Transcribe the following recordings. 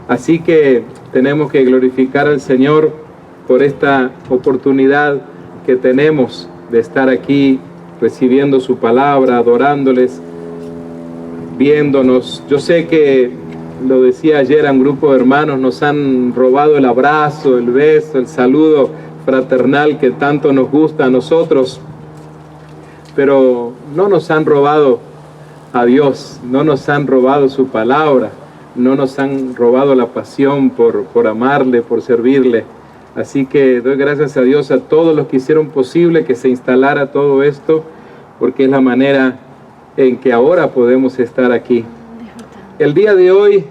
Así que tenemos que glorificar al Señor por esta oportunidad que tenemos de estar aquí recibiendo su palabra, adorándoles, viéndonos. Yo sé que, lo decía ayer a un grupo de hermanos, nos han robado el abrazo, el beso, el saludo fraternal que tanto nos gusta a nosotros, pero no nos han robado a Dios, no nos han robado su palabra, no nos han robado la pasión por amarle, por servirle. Así que doy gracias a Dios a todos los que hicieron posible que se instalara todo esto, porque es la manera en que ahora podemos estar aquí. El día de hoy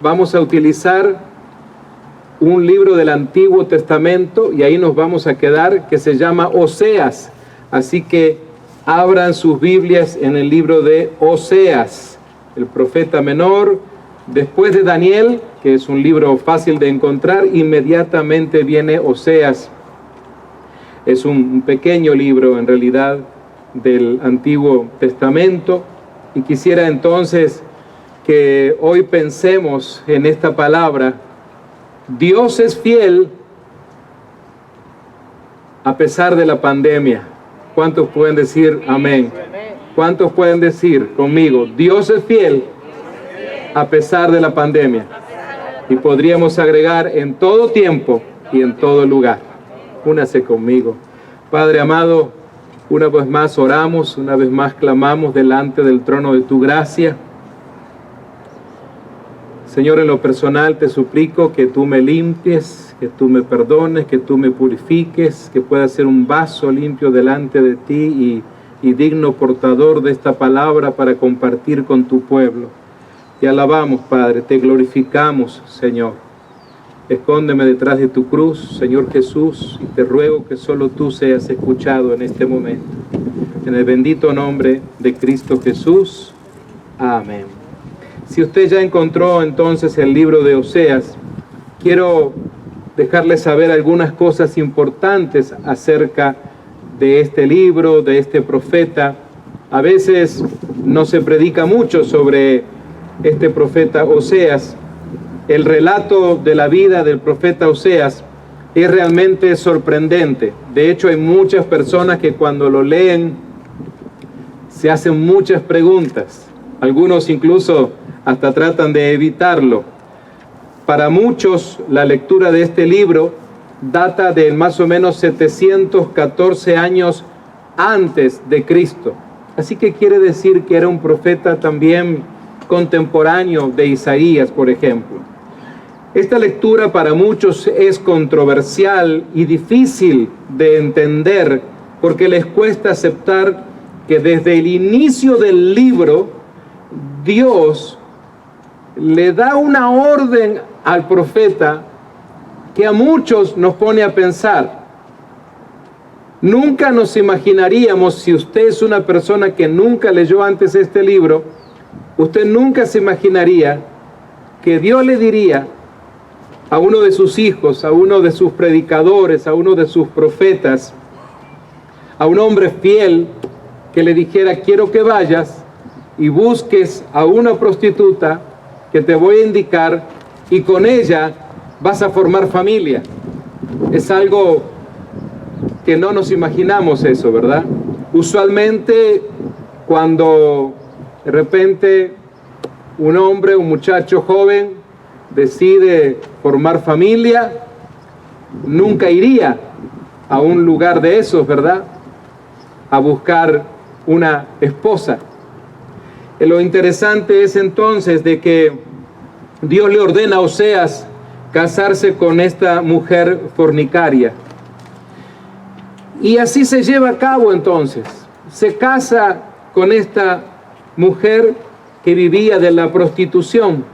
vamos a utilizar un libro del Antiguo Testamento y ahí nos vamos a quedar, que se llama Oseas. Así que abran sus Biblias en el libro de Oseas, el profeta menor. Después de Daniel, que es un libro fácil de encontrar, inmediatamente viene Oseas. Es un pequeño libro en realidad del Antiguo Testamento, y quisiera entonces que hoy pensemos en esta palabra: Dios es fiel a pesar de la pandemia. ¿Cuántos pueden decir amén? ¿Cuántos pueden decir conmigo: Dios es fiel a pesar de la pandemia? Y podríamos agregar: en todo tiempo y en todo lugar. Únase conmigo. Padre amado, una vez más oramos, una vez más clamamos delante del trono de tu gracia. Señor, en lo personal te suplico que tú me limpies, que tú me perdones, que tú me purifiques, que pueda ser un vaso limpio delante de ti y digno portador de esta palabra para compartir con tu pueblo. Te alabamos, Padre, te glorificamos, Señor. Escóndeme detrás de tu cruz, Señor Jesús, y te ruego que solo tú seas escuchado en este momento. En el bendito nombre de Cristo Jesús. Amén. Si usted ya encontró entonces el libro de Oseas, quiero dejarles saber algunas cosas importantes acerca de este libro, de este profeta. A veces no se predica mucho sobre este profeta Oseas. El relato de la vida del profeta Oseas es realmente sorprendente. De hecho, hay muchas personas que cuando lo leen se hacen muchas preguntas. Algunos incluso hasta tratan de evitarlo. Para muchos, la lectura de este libro data de más o menos 714 años antes de Cristo. Así que quiere decir que era un profeta también contemporáneo de Isaías, por ejemplo. Esta lectura para muchos es controversial y difícil de entender porque les cuesta aceptar que desde el inicio del libro Dios le da una orden al profeta que a muchos nos pone a pensar. Nunca nos imaginaríamos, si usted es una persona que nunca leyó antes este libro, usted nunca se imaginaría que Dios le diría a uno de sus hijos, a uno de sus predicadores, a uno de sus profetas, a un hombre fiel, que le dijera: quiero que vayas y busques a una prostituta que te voy a indicar y con ella vas a formar familia. Es algo que no nos imaginamos eso, ¿verdad? Usualmente cuando de repente un hombre, un muchacho joven decide formar familia, nunca iría a un lugar de esos, ¿verdad?, a buscar una esposa. Lo interesante es entonces de que Dios le ordena a Oseas casarse con esta mujer fornicaria. Y así se lleva a cabo entonces. Se casa con esta mujer que vivía de la prostitución.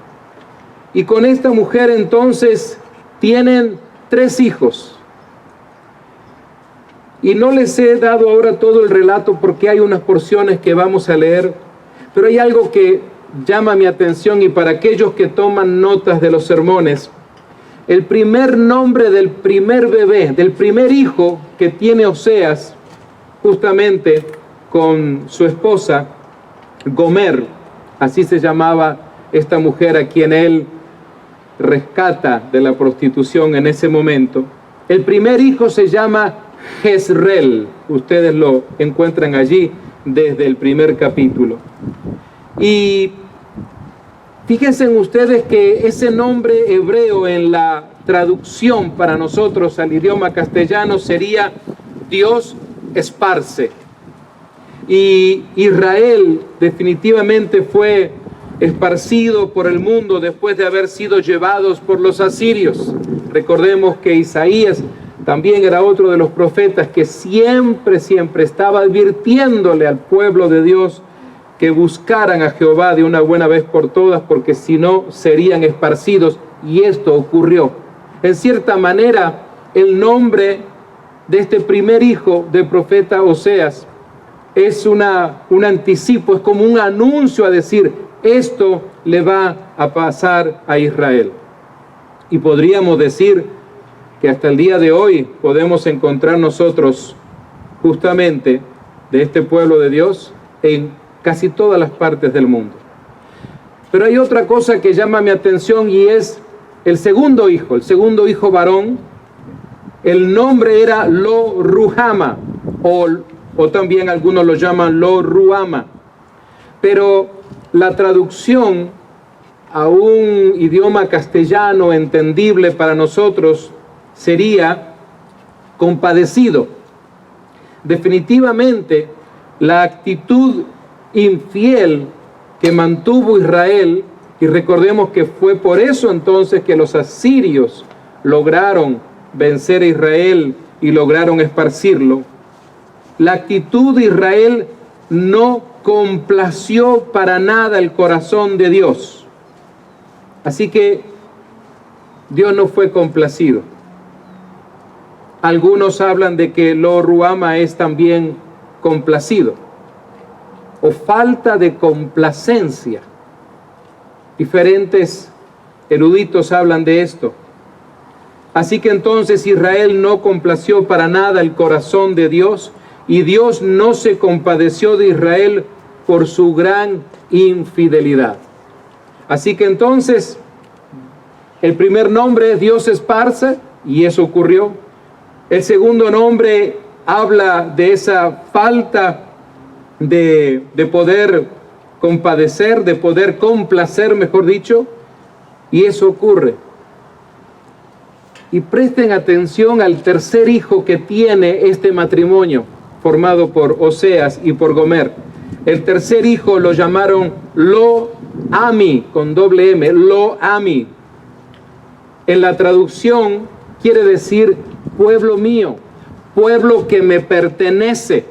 Y con esta mujer entonces tienen 3 hijos. Y no les he dado ahora todo el relato porque hay unas porciones que vamos a leer, pero hay algo que llama mi atención, y para aquellos que toman notas de los sermones, el primer nombre del primer bebé, del primer hijo que tiene Oseas, justamente con su esposa, Gomer, así se llamaba esta mujer a quien él rescata de la prostitución en ese momento. El primer hijo se llama Jezreel. Ustedes lo encuentran allí desde el primer capítulo. Y fíjense ustedes que ese nombre hebreo en la traducción para nosotros al idioma castellano sería Dios esparce. Y Israel definitivamente fue esparcido por el mundo después de haber sido llevados por los asirios. Recordemos que Isaías también era otro de los profetas que siempre estaba advirtiéndole al pueblo de Dios que buscaran a Jehová de una buena vez por todas, porque si no serían esparcidos, y esto ocurrió. En cierta manera, el nombre de este primer hijo del profeta Oseas es un anticipo, es como un anuncio a decir, esto le va a pasar a Israel. Y podríamos decir que hasta el día de hoy podemos encontrar nosotros justamente de este pueblo de Dios en casi todas las partes del mundo. Pero hay otra cosa que llama mi atención y es el segundo hijo varón. El nombre era Lo Ruhama, o también algunos lo llaman Lo Ruama. Pero la traducción a un idioma castellano entendible para nosotros sería compadecido. Definitivamente, la actitud infiel que mantuvo Israel, y recordemos que fue por eso entonces que los asirios lograron vencer a Israel y lograron esparcirlo. La actitud de Israel no complació para nada el corazón de Dios. Así que Dios no fue complacido. Algunos hablan de que Lo Ruama es también complacido o falta de complacencia. Diferentes eruditos hablan de esto. Así que entonces Israel no complació para nada el corazón de Dios y Dios no se compadeció de Israel por su gran infidelidad. Así que entonces el primer nombre es Dios esparce, y eso ocurrió. El segundo nombre habla de esa falta de poder compadecer, de poder complacer, mejor dicho, y eso ocurre. Y presten atención al tercer hijo que tiene este matrimonio formado por Oseas y por Gomer. El tercer hijo lo llamaron Lo Ami, con doble M, Lo Ami. En la traducción quiere decir pueblo mío, pueblo que me pertenece.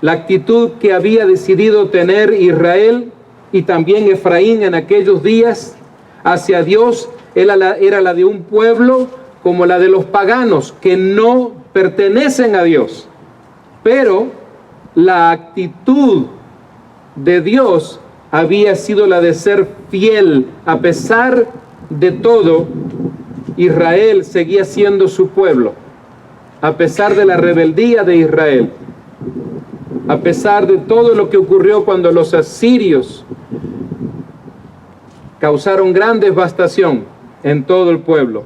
La actitud que había decidido tener Israel y también Efraín en aquellos días hacia Dios era la de un pueblo como la de los paganos, que no pertenecen a Dios. Pero la actitud de Dios había sido la de ser fiel. A pesar de todo, Israel seguía siendo su pueblo. A pesar de la rebeldía de Israel. A pesar de todo lo que ocurrió cuando los asirios causaron gran devastación en todo el pueblo.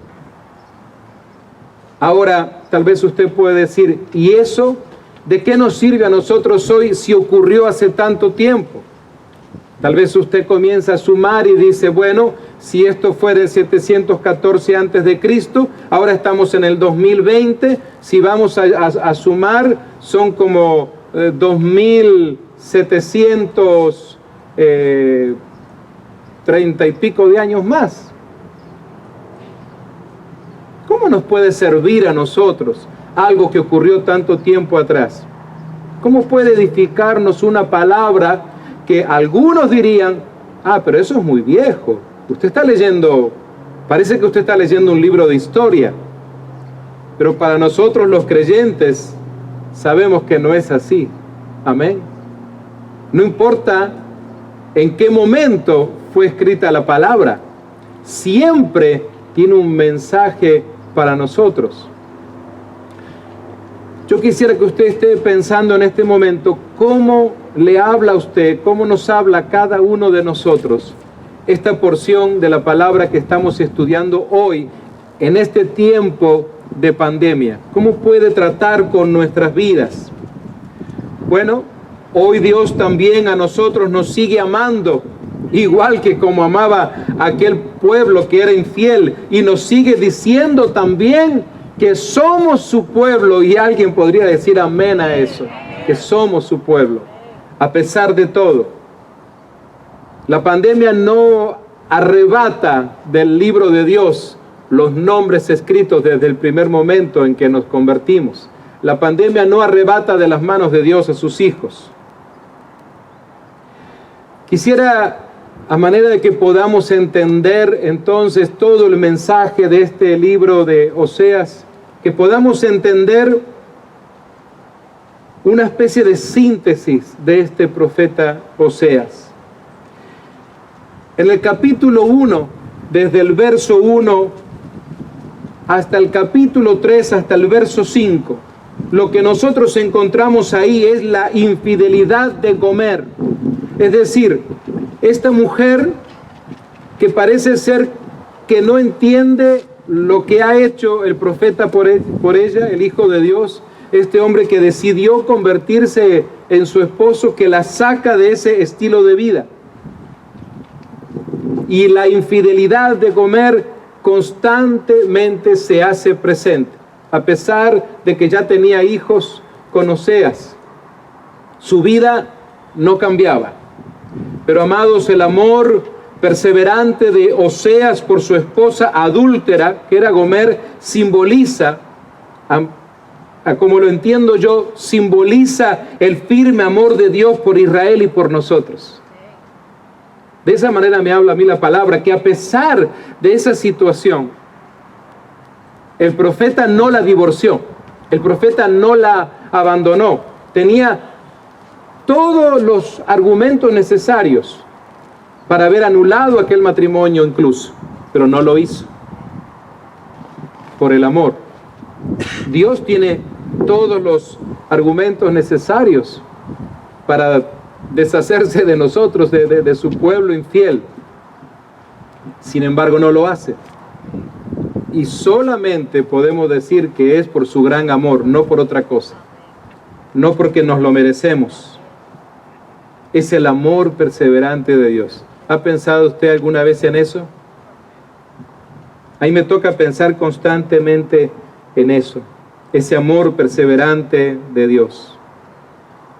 Ahora, tal vez usted puede decir, ¿y eso de qué nos sirve a nosotros hoy si ocurrió hace tanto tiempo? Tal vez usted comienza a sumar y dice, bueno, si esto fue del 714 antes de Cristo, ahora estamos en el 2020, si vamos a sumar, son como 2.730 y pico de años más. ¿Cómo nos puede servir a nosotros algo que ocurrió tanto tiempo atrás? ¿Cómo puede edificarnos una palabra que algunos dirían, pero eso es muy viejo? Usted está leyendo, parece que usted está leyendo un libro de historia. Pero para nosotros los creyentes sabemos que no es así. Amén. No importa en qué momento fue escrita la palabra, siempre tiene un mensaje para nosotros. Yo quisiera que usted esté pensando en este momento cómo le habla a usted, cómo nos habla cada uno de nosotros esta porción de la palabra que estamos estudiando hoy en este tiempo de pandemia? ¿Cómo puede tratar con nuestras vidas? Bueno, hoy Dios también a nosotros nos sigue amando, igual que como amaba a aquel pueblo que era infiel, y nos sigue diciendo también que somos su pueblo, y alguien podría decir amén a eso, que somos su pueblo, a pesar de todo. La pandemia no arrebata del libro de Dios los nombres escritos desde el primer momento en que nos convertimos. La pandemia no arrebata de las manos de Dios a sus hijos. Quisiera, a manera de que podamos entender entonces todo el mensaje de este libro de Oseas, que podamos entender una especie de síntesis de este profeta Oseas. En el capítulo 1, desde el verso 1 hasta el capítulo 3, hasta el verso 5, lo que nosotros encontramos ahí es la infidelidad de Gomer. Es decir, esta mujer que parece ser que no entiende lo que ha hecho el profeta por ella, el Hijo de Dios, este hombre que decidió convertirse en su esposo, que la saca de ese estilo de vida. Y la infidelidad de Gomer constantemente se hace presente, a pesar de que ya tenía hijos con Oseas. Su vida no cambiaba. Pero amados, el amor perseverante de Oseas por su esposa adúltera, que era Gomer, simboliza, como lo entiendo yo, simboliza el firme amor de Dios por Israel y por nosotros. De esa manera me habla a mí la palabra, que a pesar de esa situación, el profeta no la divorció, el profeta no la abandonó, tenía todos los argumentos necesarios para haber anulado aquel matrimonio incluso, pero no lo hizo, por el amor. Dios tiene todos los argumentos necesarios para deshacerse de nosotros, de su pueblo infiel. Sin embargo, no lo hace. Y solamente podemos decir que es por su gran amor, no por otra cosa. No porque nos lo merecemos. Es el amor perseverante de Dios. ¿Ha pensado usted alguna vez en eso? A mí me toca pensar constantemente en eso. Ese amor perseverante de Dios.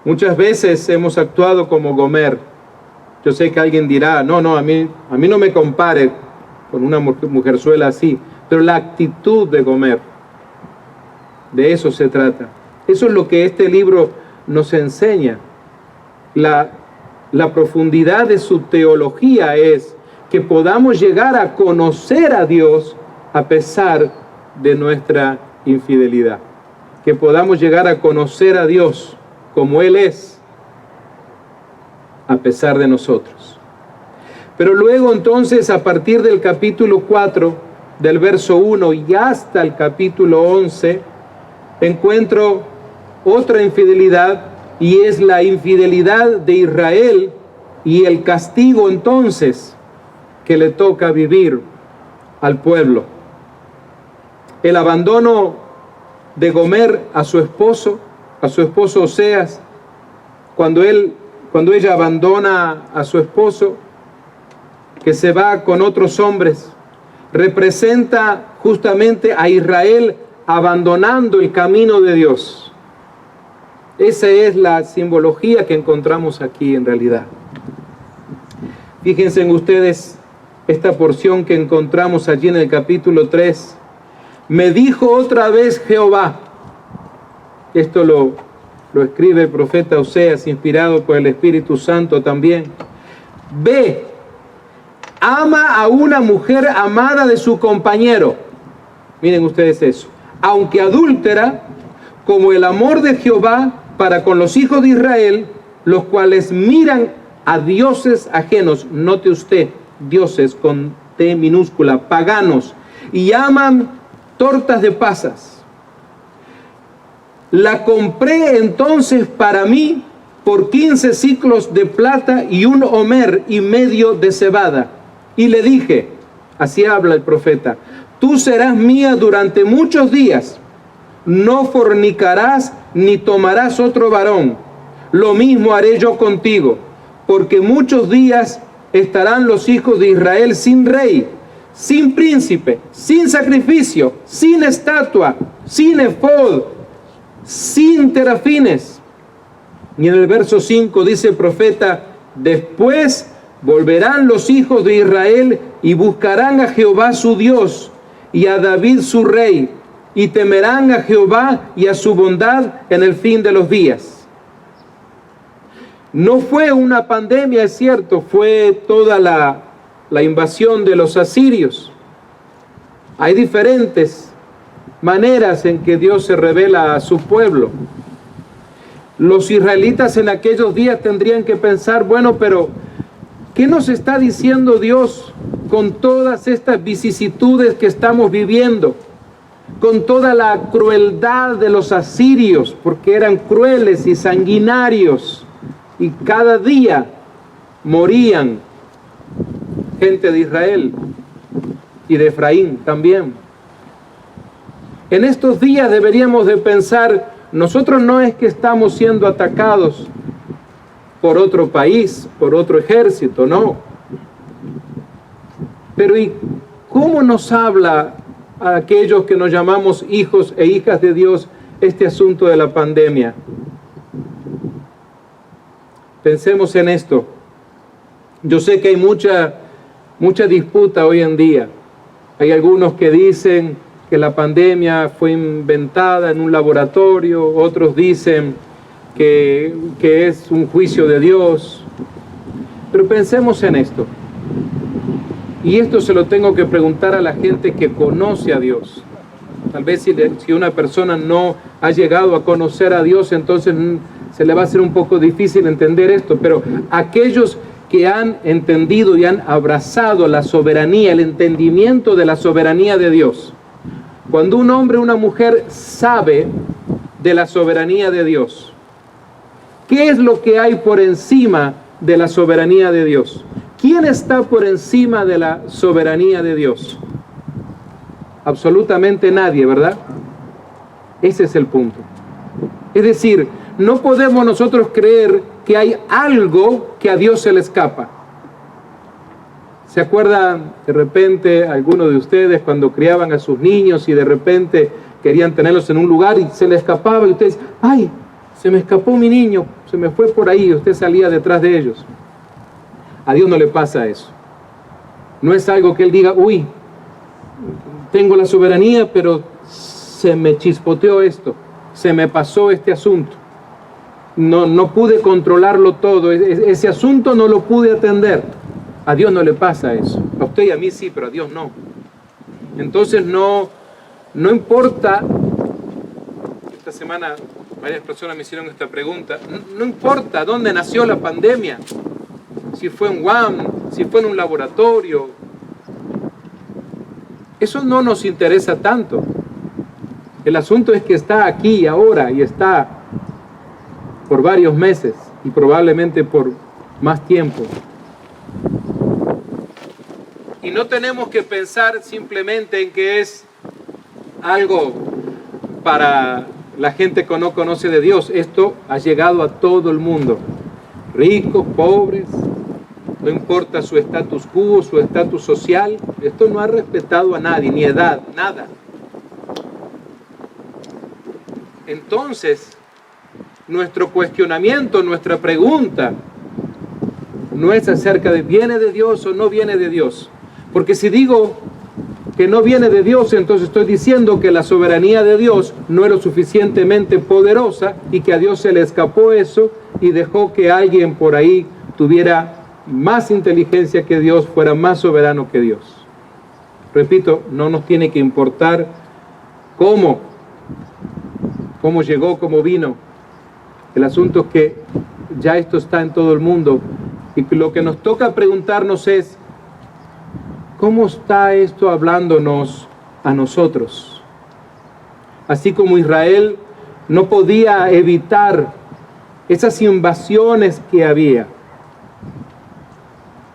Muchas veces hemos actuado como Gomer. Yo sé que alguien dirá, no, a mí no me compare con una mujerzuela así. Pero la actitud de Gomer, de eso se trata. Eso es lo que este libro nos enseña. La profundidad de su teología es que podamos llegar a conocer a Dios a pesar de nuestra infidelidad. Que podamos llegar a conocer a Dios como Él es, a pesar de nosotros. Pero luego entonces, a partir del capítulo 4, del verso 1 y hasta el capítulo 11, encuentro otra infidelidad, y es la infidelidad de Israel y el castigo entonces que le toca vivir al pueblo. El abandono de Gomer a su esposo Oseas, cuando ella abandona a su esposo, que se va con otros hombres, representa justamente a Israel abandonando el camino de Dios. Esa es la simbología que encontramos aquí en realidad. Fíjense en ustedes esta porción que encontramos allí en el capítulo 3. Me dijo otra vez Jehová. Esto lo escribe el profeta Oseas, inspirado por el Espíritu Santo también. Ve, ama a una mujer amada de su compañero. Miren ustedes eso. Aunque adúltera, como el amor de Jehová para con los hijos de Israel, los cuales miran a dioses ajenos, note usted, dioses con T minúscula, paganos, y aman tortas de pasas. La compré entonces para mí por 15 siclos de plata y 1 homer y medio de cebada. Y le dije, así habla el profeta, tú serás mía durante muchos días, no fornicarás ni tomarás otro varón. Lo mismo haré yo contigo, porque muchos días estarán los hijos de Israel sin rey, sin príncipe, sin sacrificio, sin estatua, sin efod, sin terafines. Y en el verso 5 dice el profeta, después volverán los hijos de Israel y buscarán a Jehová su Dios y a David su rey, y temerán a Jehová y a su bondad en el fin de los días. No fue una pandemia, es cierto, fue toda la invasión de los asirios. Hay diferentes maneras en que Dios se revela a su pueblo. Los israelitas en aquellos días tendrían que pensar, bueno, pero ¿qué nos está diciendo Dios con todas estas vicisitudes que estamos viviendo? Con toda la crueldad de los asirios, porque eran crueles y sanguinarios, y cada día morían gente de Israel y de Efraín también. En estos días deberíamos de pensar, nosotros no es que estamos siendo atacados por otro país, por otro ejército, no. Pero ¿y cómo nos habla a aquellos que nos llamamos hijos e hijas de Dios este asunto de la pandemia? Pensemos en esto. Yo sé que hay mucha disputa hoy en día. Hay algunos que dicen que la pandemia fue inventada en un laboratorio, otros dicen que es un juicio de Dios. Pero pensemos en esto. Y esto se lo tengo que preguntar a la gente que conoce a Dios. Tal vez si una persona no ha llegado a conocer a Dios, entonces se le va a hacer un poco difícil entender esto. Pero aquellos que han entendido y han abrazado la soberanía, el entendimiento de la soberanía de Dios. Cuando un hombre o una mujer sabe de la soberanía de Dios, ¿qué es lo que hay por encima de la soberanía de Dios? ¿Quién está por encima de la soberanía de Dios? Absolutamente nadie, ¿verdad? Ese es el punto. Es decir, no podemos nosotros creer que hay algo que a Dios se le escapa. ¿Se acuerdan de repente algunos de ustedes cuando criaban a sus niños y de repente querían tenerlos en un lugar y se les escapaba y ustedes, ¡ay! Se me escapó mi niño, se me fue por ahí, y usted salía detrás de ellos. A Dios no le pasa eso. No es algo que Él diga, uy, tengo la soberanía, pero se me chispoteó esto, se me pasó este asunto. No pude controlarlo todo, ese asunto no lo pude atender. A Dios no le pasa eso. A usted y a mí sí, pero a Dios no. Entonces no importa. Esta semana varias personas me hicieron esta pregunta. No importa dónde nació la pandemia. Si fue en Wuhan, si fue en un laboratorio. Eso no nos interesa tanto. El asunto es que está aquí ahora y está por varios meses y probablemente por más tiempo. Y no tenemos que pensar simplemente en que es algo para la gente que no conoce de Dios. Esto ha llegado a todo el mundo. Ricos, pobres, no importa su estatus quo, su estatus social. Esto no ha respetado a nadie, ni edad, nada. Entonces, nuestro cuestionamiento, nuestra pregunta, no es acerca de ¿viene de Dios o no viene de Dios? Porque si digo que no viene de Dios, entonces estoy diciendo que la soberanía de Dios no es lo suficientemente poderosa y que a Dios se le escapó eso y dejó que alguien por ahí tuviera más inteligencia que Dios, fuera más soberano que Dios. Repito, no nos tiene que importar cómo llegó, cómo vino. El asunto es que ya esto está en todo el mundo y lo que nos toca preguntarnos es ¿cómo está esto hablándonos a nosotros? Así como Israel no podía evitar esas invasiones que había.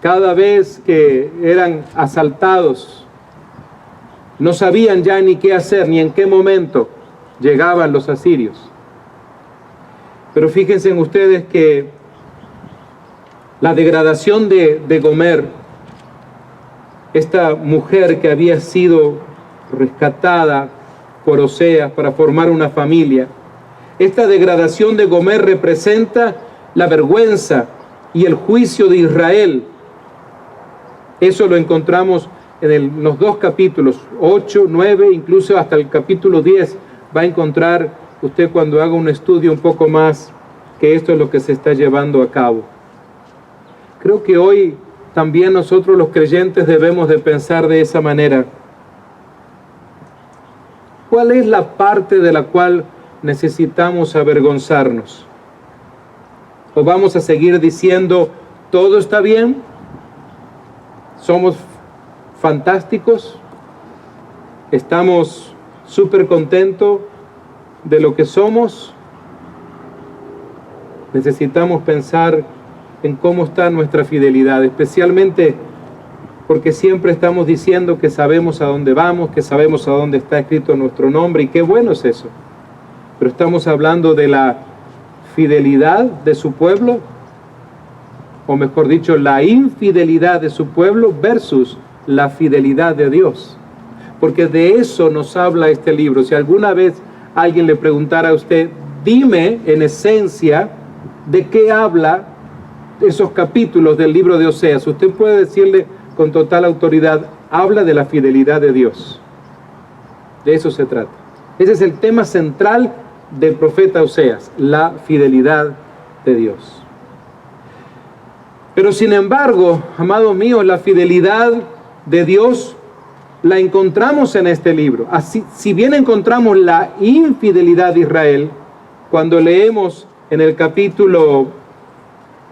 Cada vez que eran asaltados, no sabían ya ni qué hacer, ni en qué momento llegaban los asirios. Pero fíjense en ustedes que la degradación de Gomer, esta mujer que había sido rescatada por Oseas para formar una familia, esta degradación de Gomer representa la vergüenza y el juicio de Israel. Eso lo encontramos en los dos capítulos, 8, 9, incluso hasta el capítulo 10, va a encontrar usted cuando haga un estudio un poco más que esto es lo que se está llevando a cabo. Creo que hoy también nosotros los creyentes debemos de pensar de esa manera. ¿Cuál es la parte de la cual necesitamos avergonzarnos? ¿O vamos a seguir diciendo, todo está bien? ¿Somos fantásticos? ¿Estamos súper contentos de lo que somos? Necesitamos pensar en cómo está nuestra fidelidad, especialmente porque siempre estamos diciendo que sabemos a dónde vamos, que sabemos a dónde está escrito nuestro nombre, y qué bueno es eso. Pero estamos hablando de la fidelidad de su pueblo, o mejor dicho, la infidelidad de su pueblo versus la fidelidad de Dios. Porque de eso nos habla este libro. Si alguna vez alguien le preguntara a usted, dime en esencia de qué habla esos capítulos del libro de Oseas, usted puede decirle con total autoridad, habla de la fidelidad de Dios. De eso se trata. Ese es el tema central del profeta Oseas, la fidelidad de Dios. Pero sin embargo, amados míos, la fidelidad de Dios la encontramos en este libro. Así, si bien encontramos la infidelidad de Israel, cuando leemos en el capítulo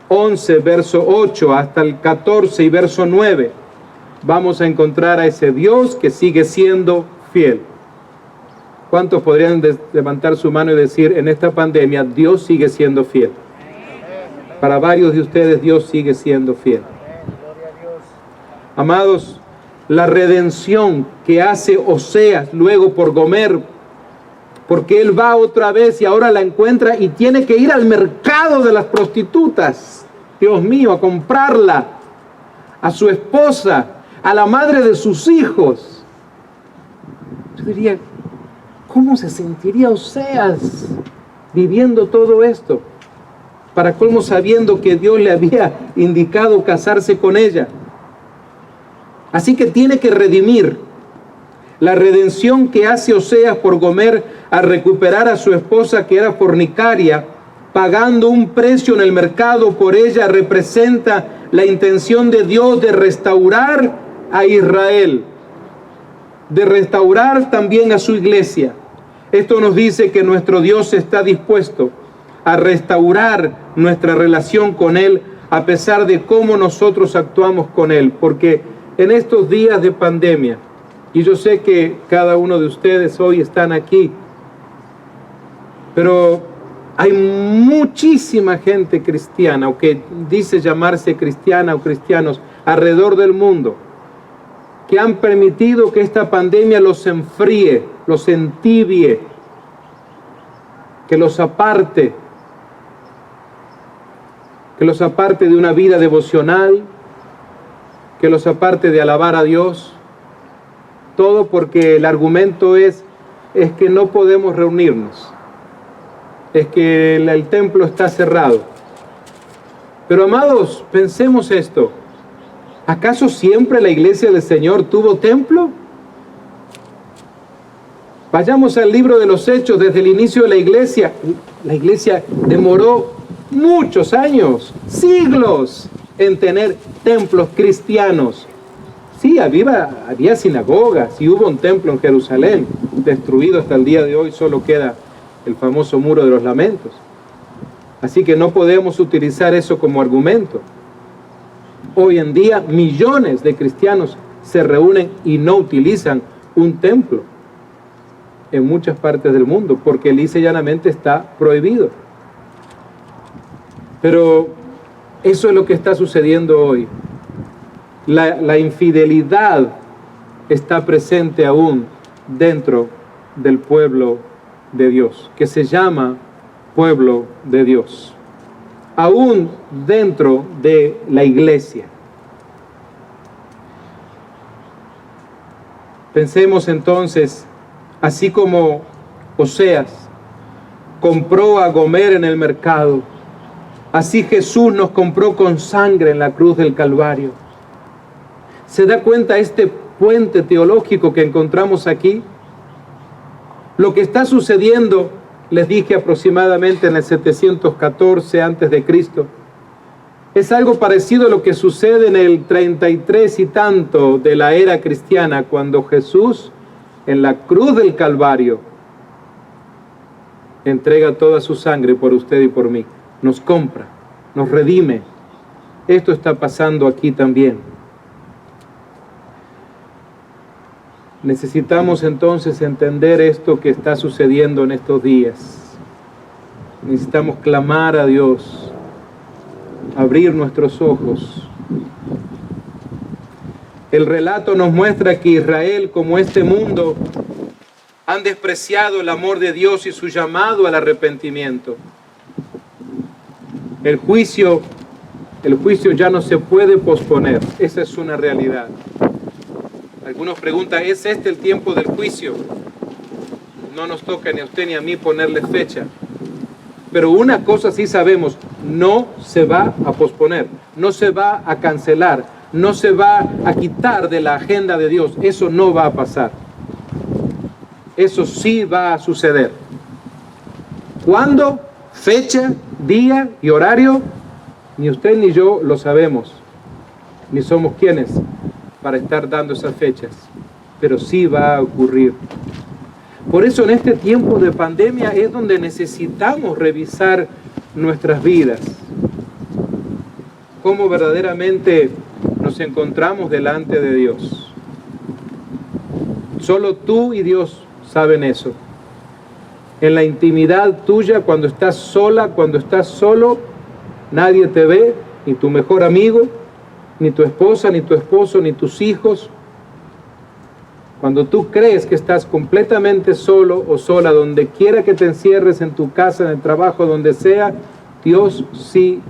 11, verso 8, hasta el 14 y verso 9, vamos a encontrar a ese Dios que sigue siendo fiel. ¿Cuántos podrían levantar su mano y decir, en esta pandemia, Dios sigue siendo fiel? Para varios de ustedes, Dios sigue siendo fiel. Amados, la redención que hace Oseas luego por Gomer, porque él va otra vez y ahora la encuentra y tiene que ir al mercado de las prostitutas, Dios mío, a comprarla, a su esposa, a la madre de sus hijos. Yo diría, ¿cómo se sentiría Oseas viviendo todo esto? Para colmo, sabiendo que Dios le había indicado casarse con ella. Así que tiene que redimir. La redención que hace Oseas por Gomer al recuperar a su esposa que era fornicaria, pagando un precio en el mercado por ella, representa la intención de Dios de restaurar a Israel, de restaurar también a su iglesia. Esto nos dice que nuestro Dios está dispuesto a restaurar nuestra relación con Él a pesar de cómo nosotros actuamos con Él, porque en estos días de pandemia, y yo sé que cada uno de ustedes hoy están aquí, pero hay muchísima gente cristiana, o que dice llamarse cristiana o cristianos, alrededor del mundo, que han permitido que esta pandemia los enfríe, los entibie, que los aparte de una vida devocional, que los aparte de alabar a Dios. Todo porque el argumento es que no podemos reunirnos, es que el templo está cerrado. Pero amados, pensemos esto, ¿acaso siempre la iglesia del Señor tuvo templo? Vayamos al libro de los Hechos. Desde el inicio de la iglesia demoró muchos años, siglos, en tener templos cristianos. Sí, había sinagogas y hubo un templo en Jerusalén, destruido hasta el día de hoy, solo queda el famoso muro de los lamentos. Así que no podemos utilizar eso como argumento. Hoy en día millones de cristianos se reúnen y no utilizan un templo en muchas partes del mundo, porque lisa y llanamente está prohibido. Pero eso es lo que está sucediendo hoy. La infidelidad está presente aún dentro del pueblo de Dios, que se llama pueblo de Dios, aún dentro de la iglesia. Pensemos entonces, así como Oseas compró a Gomer en el mercado, así Jesús nos compró con sangre en la cruz del Calvario. ¿Se da cuenta este puente teológico que encontramos aquí? Lo que está sucediendo, les dije aproximadamente en el 714 a.C., es algo parecido a lo que sucede en el 33 y tanto de la era cristiana, cuando Jesús en la cruz del Calvario entrega toda su sangre por usted y por mí. Nos compra, nos redime. Esto está pasando aquí también. Necesitamos entonces entender esto que está sucediendo en estos días. Necesitamos clamar a Dios, abrir nuestros ojos. El relato nos muestra que Israel, como este mundo, han despreciado el amor de Dios y su llamado al arrepentimiento. El juicio ya no se puede posponer. Esa es una realidad. Algunos preguntan, ¿es este el tiempo del juicio? No nos toca ni a usted ni a mí ponerle fecha. Pero una cosa sí sabemos, no se va a posponer, no se va a cancelar, no se va a quitar de la agenda de Dios. Eso no va a pasar. Eso sí va a suceder. ¿Cuándo? Fecha, día y horario, ni usted ni yo lo sabemos, ni somos quienes para estar dando esas fechas, pero sí va a ocurrir. Por eso en este tiempo de pandemia es donde necesitamos revisar nuestras vidas, cómo verdaderamente nos encontramos delante de Dios. Solo tú y Dios saben eso. En la intimidad tuya, cuando estás sola, cuando estás solo, nadie te ve, ni tu mejor amigo, ni tu esposa, ni tu esposo, ni tus hijos. Cuando tú crees que estás completamente solo o sola, donde quiera que te encierres, en tu casa, en el trabajo, donde sea, Dios sí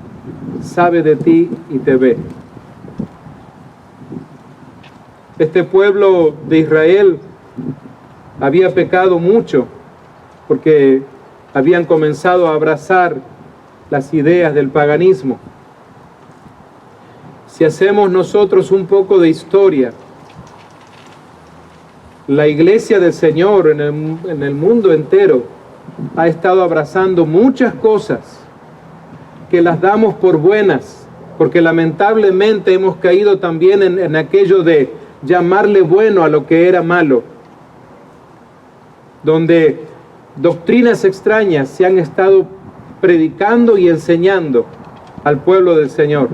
sabe de ti y te ve. Este pueblo de Israel había pecado mucho porque habían comenzado a abrazar las ideas del paganismo. Si hacemos nosotros un poco de historia, la iglesia del Señor en el mundo entero ha estado abrazando muchas cosas que las damos por buenas, porque lamentablemente hemos caído también en aquello de llamarle bueno a lo que era malo, donde doctrinas extrañas se han estado predicando y enseñando al pueblo del Señor.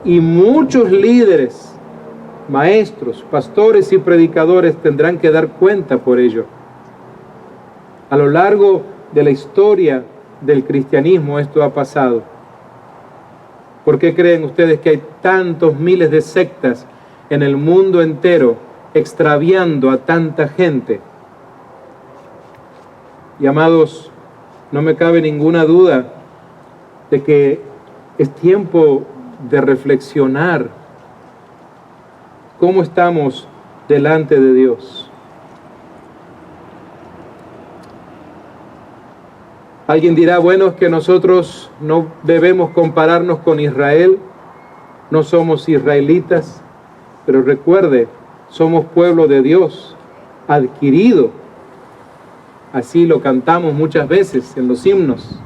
Y muchos líderes, maestros, pastores y predicadores tendrán que dar cuenta por ello. A lo largo de la historia del cristianismo esto ha pasado. ¿Por qué creen ustedes que hay tantos miles de sectas en el mundo entero extraviando a tanta gente? Y amados, no me cabe ninguna duda de que es tiempo de reflexionar cómo estamos delante de Dios. Alguien dirá, bueno, es que nosotros no debemos compararnos con Israel, no somos israelitas, pero recuerde, somos pueblo de Dios, adquirido. Así lo cantamos muchas veces en los himnos.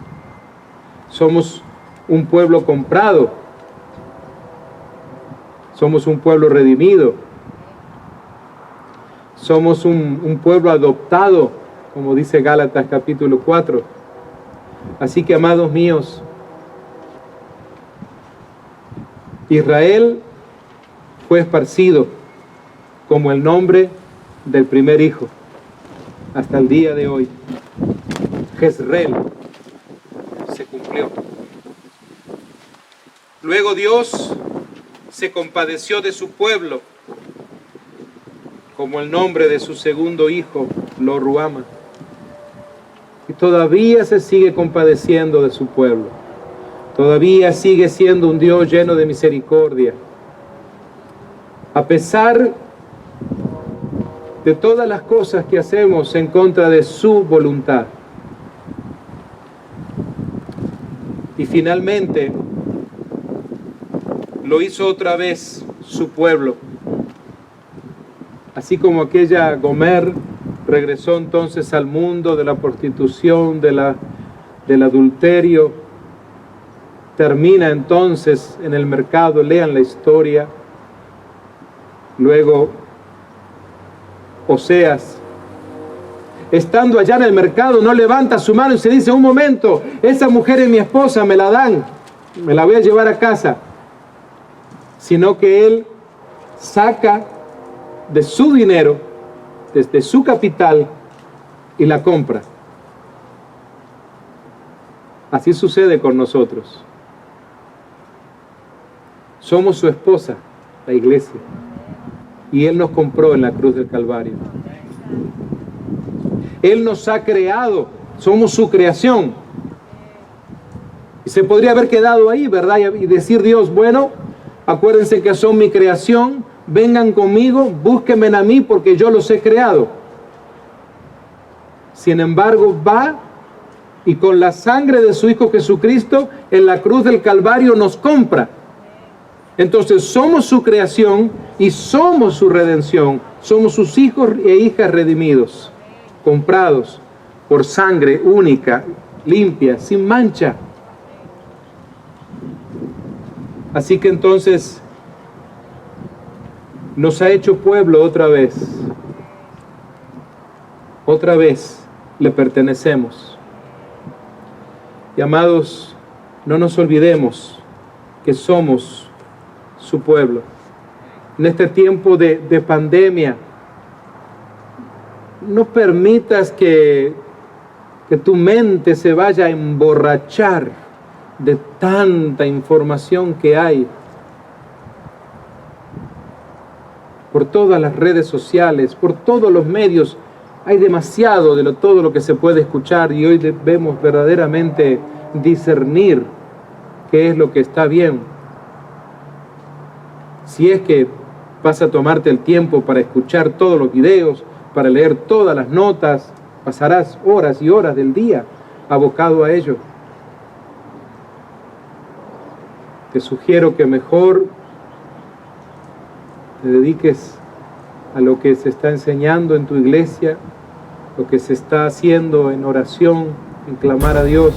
Somos un pueblo comprado. Somos un pueblo redimido. Somos un pueblo adoptado, como dice Gálatas capítulo 4. Así que, amados míos, Israel fue esparcido como el nombre del primer hijo hasta el día de hoy. Jezreel se cumplió. Luego Dios se compadeció de su pueblo, como el nombre de su segundo hijo, Lo Ruhamah. Y todavía se sigue compadeciendo de su pueblo. Todavía sigue siendo un Dios lleno de misericordia. A pesar de todas las cosas que hacemos en contra de su voluntad. Y finalmente lo hizo otra vez su pueblo. Así como aquella Gomer regresó entonces al mundo de la prostitución, del adulterio, termina entonces en el mercado, lean la historia. Luego Oseas, estando allá en el mercado, no levanta su mano y se dice: un momento, esa mujer es mi esposa, me la dan, me la voy a llevar a casa. Sino que él saca de su dinero, desde su capital, y la compra. Así sucede con nosotros. Somos su esposa, la iglesia, y Él nos compró en la cruz del Calvario. Él nos ha creado, somos su creación. Y se podría haber quedado ahí, ¿verdad? Y decir: Dios, bueno, acuérdense que son mi creación, vengan conmigo, búsquenme a mí porque yo los he creado. Sin embargo, va y con la sangre de su Hijo Jesucristo en la cruz del Calvario nos compra. Entonces somos su creación y somos su redención. Somos sus hijos e hijas redimidos, comprados por sangre única, limpia, sin mancha. Así que entonces nos ha hecho pueblo otra vez. Otra vez le pertenecemos. Y amados, no nos olvidemos que somos su pueblo. En este tiempo de pandemia, no permitas que tu mente se vaya a emborrachar de tanta información que hay por todas las redes sociales, por todos los medios. Hay demasiado de todo lo que se puede escuchar, y hoy debemos verdaderamente discernir qué es lo que está bien. Si es que vas a tomarte el tiempo para escuchar todos los videos, para leer todas las notas, pasarás horas y horas del día abocado a ello. Te sugiero que mejor te dediques a lo que se está enseñando en tu iglesia, lo que se está haciendo en oración, en clamar a Dios.